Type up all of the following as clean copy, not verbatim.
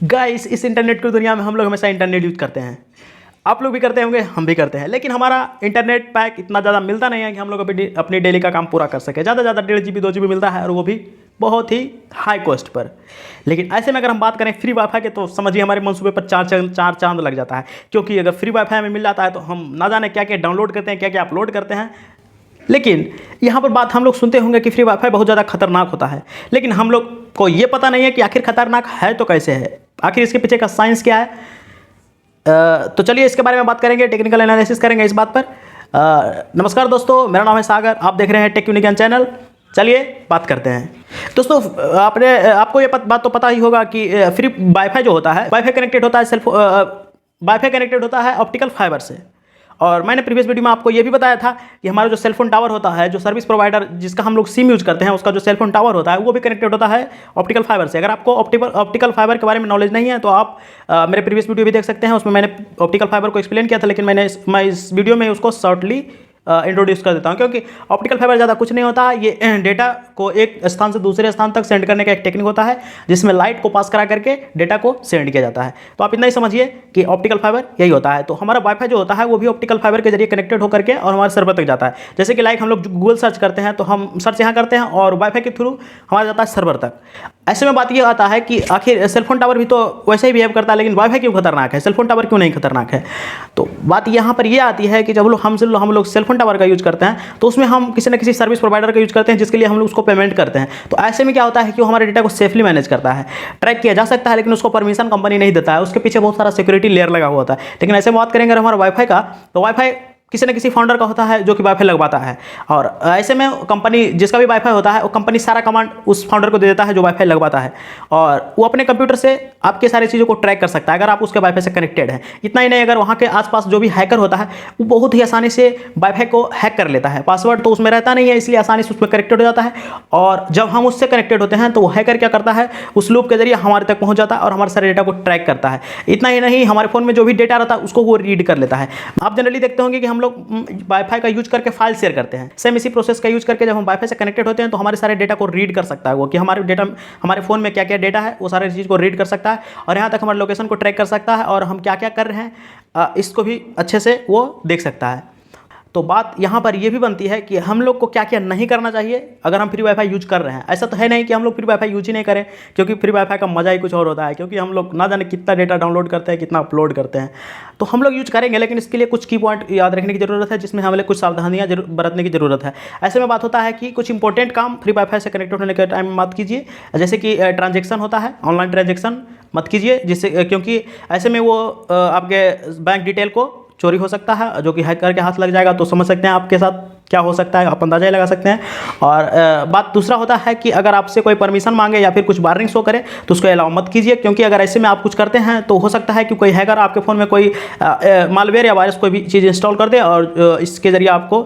Guys इस internet की दुनिया में हम लोग हमेशा इंटरनेट यूज करते हैं, आप लोग भी करते होंगे, हम भी करते हैं। लेकिन हमारा इंटरनेट पैक इतना ज़्यादा मिलता नहीं है कि हम लोग अपनी डेली का काम पूरा कर सके। ज़्यादा से ज़्यादा 1.5 GB 2 GB मिलता है, और वो भी बहुत ही हाई कॉस्ट पर। लेकिन ऐसे में अगर हम बात करें फ्री वाईफाई के, तो समझिए हमारे मनसूबे पर चार चांद लग जाता है। क्योंकि अगर फ्री वाईफाई हमें मिल जाता है तो हम ना जाने क्या क्या डाउनलोड करते हैं, क्या क्या अपलोड करते हैं। लेकिन यहाँ पर बात हम लोग सुनते होंगे कि फ्री वाईफाई बहुत ज़्यादा खतरनाक होता है, लेकिन हम लोग को ये पता नहीं है कि आखिर खतरनाक है तो कैसे है, आखिर इसके पीछे का साइंस क्या है। तो चलिए इसके बारे में बात करेंगे, टेक्निकल एनालिसिस करेंगे इस बात पर। नमस्कार दोस्तों, मेरा नाम है सागर, आप देख रहे हैं टेक यूनिकन चैनल। चलिए बात करते हैं। दोस्तों आपको ये बात तो पता ही होगा कि फ्री वाईफाई जो होता है, वाईफाई कनेक्टेड होता है ऑप्टिकल फाइबर से। और मैंने प्रीवियस वीडियो में आपको ये भी बताया था कि हमारा जो सेलफोन टावर होता है, जो सर्विस प्रोवाइडर जिसका हम लोग सिम यूज करते हैं, उसका जो सेलफोन टावर होता है वो भी कनेक्टेड होता है ऑप्टिकल फाइबर से। अगर आपको ऑप्टिकल फाइबर के बारे में नॉलेज नहीं है तो आप मेरे प्रीवियस वीडियो भी देख सकते हैं, उसमें मैंने ऑप्टिकल फाइबर को एक्सप्लेन किया था। लेकिन मैं इस वीडियो में उसको शॉर्टली इंट्रोड्यूस कर देता हूं, क्योंकि ऑप्टिकल फाइबर ज़्यादा कुछ नहीं होता है। ये डेटा को एक स्थान से दूसरे स्थान तक सेंड करने का एक टेक्निक होता है, जिसमें लाइट को पास करा करके डेटा को सेंड किया जाता है। तो आप इतना ही समझिए कि ऑप्टिकल फाइबर यही होता है। तो हमारा वाईफाई जो होता है वो भी ऑप्टिकल फाइबर के जरिए कनेक्टेड होकर के और हमारे सर्वर तक जाता है। जैसे कि लाइक हम लोग गूगल सर्च करते हैं तो हम सर्च यहाँ करते हैं और वाईफाई के थ्रू हमारा जाता है सर्वर तक। ऐसे में बात ये आता है कि आखिर सेलफोन टावर भी तो वैसे ही बिहेव करता है, लेकिन वाईफाई क्यों खतरनाक है, सेलफोन टावर क्यों नहीं खतरनाक है। तो बात यहाँ पर ये आती है कि जब हम लोग सेलफोन टावर का यूज करते हैं तो उसमें हम किसी न किसी सर्विस प्रोवाइडर का यूज करते हैं, जिसके लिए हम लोग उसको पेमेंट करते हैं। तो ऐसे में क्या होता है कि वो हमारे डेटा को सेफली मैनेज करता है, ट्रैक किया जा सकता है, लेकिन उसको परमिशन कंपनी नहीं देता है, उसके पीछे बहुत सारा सिक्योरिटी लेयर लगा हुआ होता है। लेकिन ऐसे में बात करेंगे अगर हमारा वाईफाई का, तो वाईफाई किसी न किसी फाउंडर का होता है जो कि वाईफाई लगवाता है। और ऐसे में कंपनी जिसका भी वाईफाई होता है वो कंपनी सारा कमांड उस फाउंडर को दे देता है जो वाईफाई लगवाता है, और वो अपने कंप्यूटर से आपके सारी चीज़ों को ट्रैक कर सकता है अगर आप उसके वाईफाई से कनेक्टेड हैं। इतना ही नहीं, अगर वहाँ के आसपास जो भी हैकर होता है वो बहुत ही आसानी से वाईफाई को हैक कर लेता है। पासवर्ड तो उसमें रहता नहीं है, इसलिए आसानी से उसमें कनेक्टेड हो जाता है। और जब हम उससे कनेक्टेड होते हैं तो वो हैकर क्या करता है, उस लूप के जरिए हमारे तक पहुँच जाता है और हमारे सारे डेटा को ट्रैक करता है। इतना ही नहीं, हमारे फोन में जो भी डेटा रहता है उसको वो रीड कर लेता है। आप जनरली देखते होंगे कि हम लोग वाईफाई का यूज करके फाइल शेयर करते हैं। सेम इसी प्रोसेस का यूज करके जब हम वाईफाई से कनेक्टेड होते हैं तो हमारे सारे डेटा को रीड कर सकता है वो, कि हमारे फोन में क्या क्या डेटा है वो सारे चीज़ को रीड कर सकता है, और यहाँ तक हमारे लोकेशन को ट्रैक कर सकता है, और हम क्या क्या कर रहे हैं इसको भी अच्छे से वो देख सकता है। तो बात यहाँ पर यह भी बनती है कि हम लोग को क्या क्या नहीं करना चाहिए अगर हम फ्री वाईफाई यूज कर रहे हैं। ऐसा तो है नहीं कि हम लोग फ्री वाईफाई यूज ही नहीं करें, क्योंकि फ्री वाईफाई का मजा ही कुछ और होता है। क्योंकि हम लोग ना जाने कितना डेटा डाउनलोड करते हैं, कितना अपलोड करते हैं, तो हम लोग यूज करेंगे, लेकिन इसके लिए कुछ की पॉइंट याद रखने की जरूरत है, जिसमें हमें कुछ सावधानियाँ बरतने की जरूरत है। ऐसे में बात होता है कि कुछ इंपॉर्टेंट काम फ्री वाईफाई से कनेक्टेड होने के टाइम में मत कीजिए। जैसे कि ट्रांजेक्शन होता है, ऑनलाइन ट्रांजेक्शन मत कीजिए, जिससे क्योंकि ऐसे में वो आपके बैंक डिटेल को चोरी हो सकता है, जो कि हैकर के हाथ लग जाएगा। तो समझ सकते हैं आपके साथ क्या हो सकता है, आप अंदाजा ही लगा सकते हैं। और बात दूसरा होता है कि अगर आपसे कोई परमिशन मांगे या फिर कुछ वार्निंग शो करे तो उसको अलाउ मत कीजिए, क्योंकि अगर ऐसे में आप कुछ करते हैं तो हो सकता है कि कोई हैकर आपके फ़ोन में कोई मालवेयर या वायरस कोई भी चीज़ इंस्टॉल कर दे और इसके ज़रिए आपको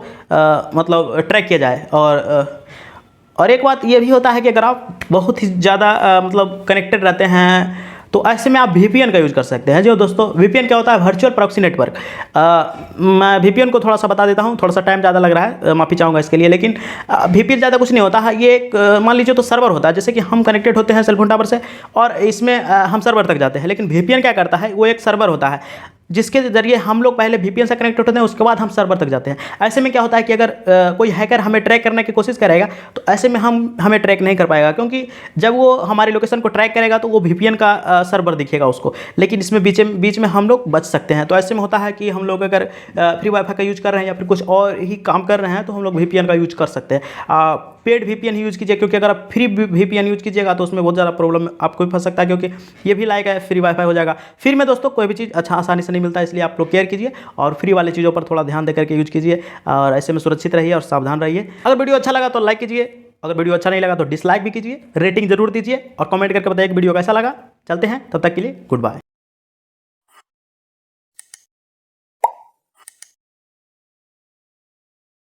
मतलब ट्रैक किया जाए। और एक बात ये भी होता है कि अगर आप बहुत ही ज़्यादा मतलब कनेक्टेड रहते हैं तो ऐसे में आप VPN का यूज़ कर सकते हैं। जो दोस्तों VPN क्या होता है, वर्चुअल प्रॉक्सी नेटवर्क। मैं VPN को थोड़ा सा बता देता हूँ, थोड़ा सा टाइम ज़्यादा लग रहा है, माफ़ी चाहूँगा इसके लिए। लेकिन VPN ज़्यादा कुछ नहीं होता है, ये एक मान लीजिए तो सर्वर होता है। जैसे कि हम कनेक्टेड होते हैं सेलफोन टावर से और इसमें हम सर्वर तक जाते हैं, लेकिन VPN क्या करता है, वो एक सर्वर होता है जिसके जरिए हम लोग पहले VPN से कनेक्ट होते हैं, उसके बाद हम सर्वर तक जाते हैं। ऐसे में क्या होता है कि अगर कोई हैकर हमें ट्रैक करने की कोशिश करेगा तो ऐसे में हमें ट्रैक नहीं कर पाएगा, क्योंकि जब वो हमारी लोकेशन को ट्रैक करेगा तो वो VPN का सर्वर दिखेगा उसको, लेकिन इसमें बीच में हम लोग बच सकते हैं। तो ऐसे में होता है कि हम लोग अगर फ्री वाईफाई का यूज कर रहे हैं या फिर कुछ और ही काम कर रहे हैं तो हम लोग VPN का यूज कर सकते हैं। पेड VPN ही यूज़ कीजिए, क्योंकि अगर आप फ्री VPN यूज़ कीजिएगा तो उसमें बहुत ज़्यादा प्रॉब्लम आपको भी फंस सकता है, क्योंकि ये भी लाइक है फ्री वाईफाई हो जाएगा। फिर में दोस्तों कोई भी चीज़ अच्छा आसानी से नहीं मिलता, इसलिए आप लोग केयर कीजिए और फ्री वाली चीज़ों पर थोड़ा ध्यान देकर के यूज कीजिए, और ऐसे में सुरक्षित रहिए और सावधान रहिए। अगर वीडियो अच्छा लगा तो लाइक कीजिए, अगर वीडियो अच्छा नहीं लगा तो डिसलाइक भी कीजिए, रेटिंग जरूर दीजिए और कमेंट करके बताइए कि वीडियो कैसा लगा। चलते हैं, तब तक के लिए गुड बाय।